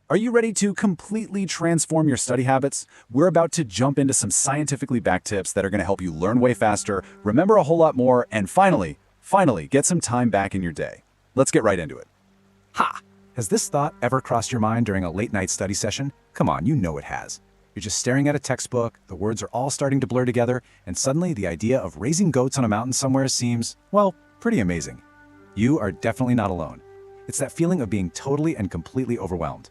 Are you ready to completely transform your study habits? We're about to jump into some scientifically backed tips that are going to help you learn way faster, remember a whole lot more, and finally, get some time back in your day. Let's get right into it. Ha! Has this thought ever crossed your mind during a late-night study session? Come on, you know it has. You're just staring at a textbook, the words are all starting to blur together, and suddenly the idea of raising goats on a mountain somewhere seems, well, pretty amazing. You are definitely not alone. It's that feeling of being totally and completely overwhelmed.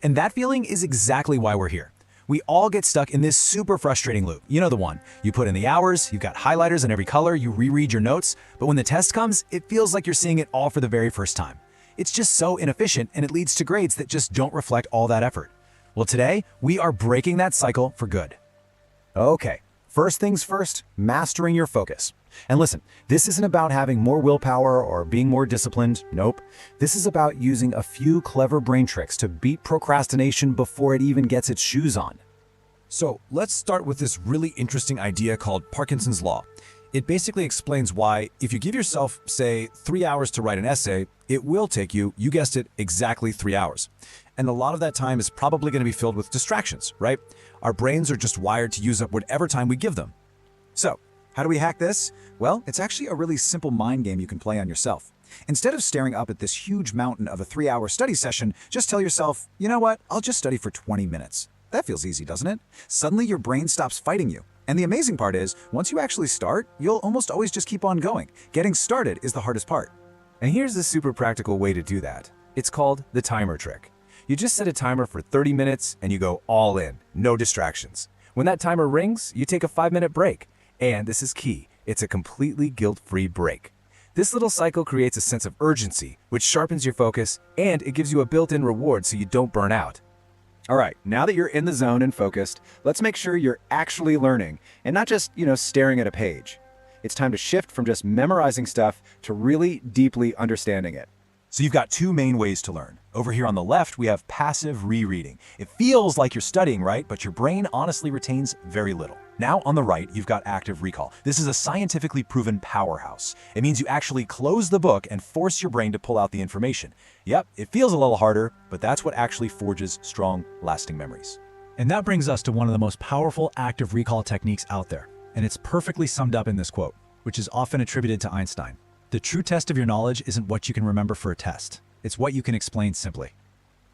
And that feeling is exactly why we're here. We all get stuck in this super frustrating loop. You know the one. You put in the hours, you've got highlighters in every color, you reread your notes, but when the test comes, it feels like you're seeing it all for the very first time. It's just so inefficient, and it leads to grades that just don't reflect all that effort. Well, today, we are breaking that cycle for good. Okay, first things first, mastering your focus. And listen, this isn't about having more willpower or being more disciplined. Nope. This is about using a few clever brain tricks to beat procrastination before it even gets its shoes on. So let's start with this really interesting idea called Parkinson's Law. It basically explains why if you give yourself, say, 3 hours to write an essay, it will take you guessed it, exactly 3 hours. And a lot of that time is probably going to be filled with distractions, right? Our brains are just wired to use up whatever time we give them. So, how do we hack this? Well, it's actually a really simple mind game you can play on yourself. Instead of staring up at this huge mountain of a 3-hour study session, just tell yourself, you know what, I'll just study for 20 minutes. That feels easy, doesn't it? Suddenly your brain stops fighting you. And the amazing part is, once you actually start, you'll almost always just keep on going. Getting started is the hardest part. And here's the super practical way to do that. It's called the timer trick. You just set a timer for 30 minutes and you go all in, no distractions. When that timer rings, you take a 5-minute break. And this is key, it's a completely guilt-free break. This little cycle creates a sense of urgency, which sharpens your focus, and it gives you a built-in reward so you don't burn out. All right, now that you're in the zone and focused, let's make sure you're actually learning and not just, staring at a page. It's time to shift from just memorizing stuff to really deeply understanding it. So you've got two main ways to learn. Over here on the left, we have passive rereading. It feels like you're studying, right? But your brain honestly retains very little. Now on the right, you've got active recall. This is a scientifically proven powerhouse. It means you actually close the book and force your brain to pull out the information. Yep, it feels a little harder, but that's what actually forges strong, lasting memories. And that brings us to one of the most powerful active recall techniques out there. And it's perfectly summed up in this quote, which is often attributed to Einstein. The true test of your knowledge isn't what you can remember for a test. It's what you can explain simply.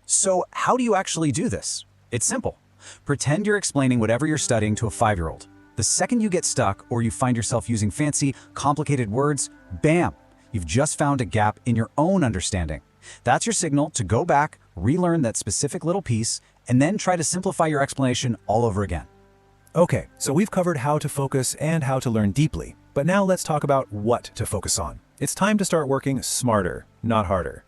So how do you actually do this? It's simple. Pretend you're explaining whatever you're studying to a 5-year-old. The second you get stuck or you find yourself using fancy, complicated words, bam, you've just found a gap in your own understanding. That's your signal to go back, relearn that specific little piece, and then try to simplify your explanation all over again. Okay, so we've covered how to focus and how to learn deeply, but now let's talk about what to focus on. It's time to start working smarter, not harder.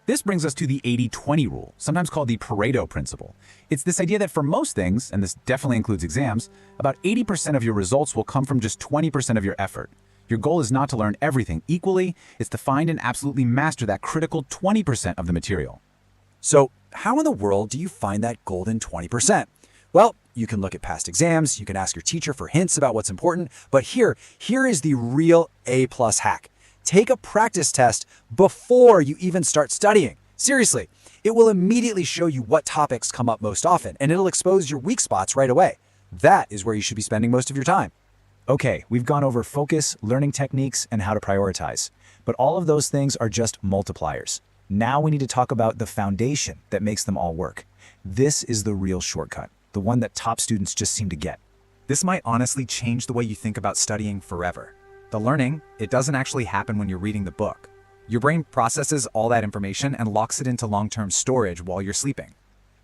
This brings us to the 80-20 rule, sometimes called the Pareto principle. It's this idea that for most things, and this definitely includes exams, about 80% of your results will come from just 20% of your effort. Your goal is not to learn everything equally, it's to find and absolutely master that critical 20% of the material. So, how in the world do you find that golden 20%? Well, you can look at past exams, you can ask your teacher for hints about what's important, but here is the real A+ hack. Take a practice test before you even start studying. Seriously, it will immediately show you what topics come up most often, and it'll expose your weak spots right away. That is where you should be spending most of your time. Okay, we've gone over focus, learning techniques, and how to prioritize. But all of those things are just multipliers. Now we need to talk about the foundation that makes them all work. This is the real shortcut, the one that top students just seem to get. This might honestly change the way you think about studying forever. The learning, it doesn't actually happen when you're reading the book. Your brain processes all that information and locks it into long-term storage while you're sleeping.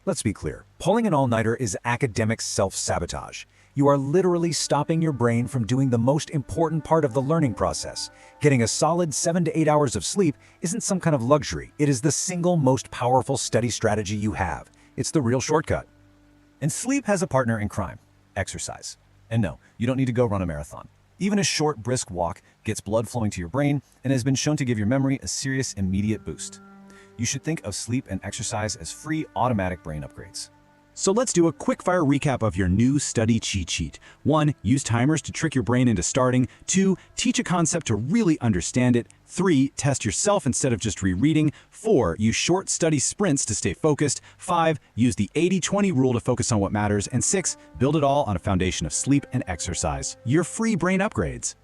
Let's be clear, pulling an all-nighter is academic self-sabotage. You are literally stopping your brain from doing the most important part of the learning process. Getting a solid 7 to 8 hours of sleep isn't some kind of luxury. It is the single most powerful study strategy you have. It's the real shortcut. And sleep has a partner in crime, exercise. And no, you don't need to go run a marathon. Even a short, brisk walk gets blood flowing to your brain and has been shown to give your memory a serious, immediate boost. You should think of sleep and exercise as free, automatic brain upgrades. So let's do a quick-fire recap of your new study cheat sheet. 1. Use timers to trick your brain into starting. 2. Teach a concept to really understand it. 3. Test yourself instead of just rereading. 4. Use short study sprints to stay focused. 5. Use the 80-20 rule to focus on what matters. And 6. Build it all on a foundation of sleep and exercise. Your free brain upgrades.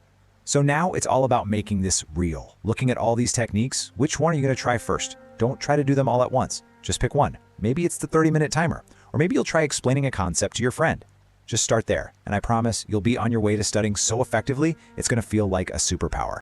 So now it's all about making this real. Looking at all these techniques, which one are you going to try first? Don't try to do them all at once. Just pick one. Maybe it's the 30-minute timer, or maybe you'll try explaining a concept to your friend. Just start there, and I promise you'll be on your way to studying so effectively, it's going to feel like a superpower.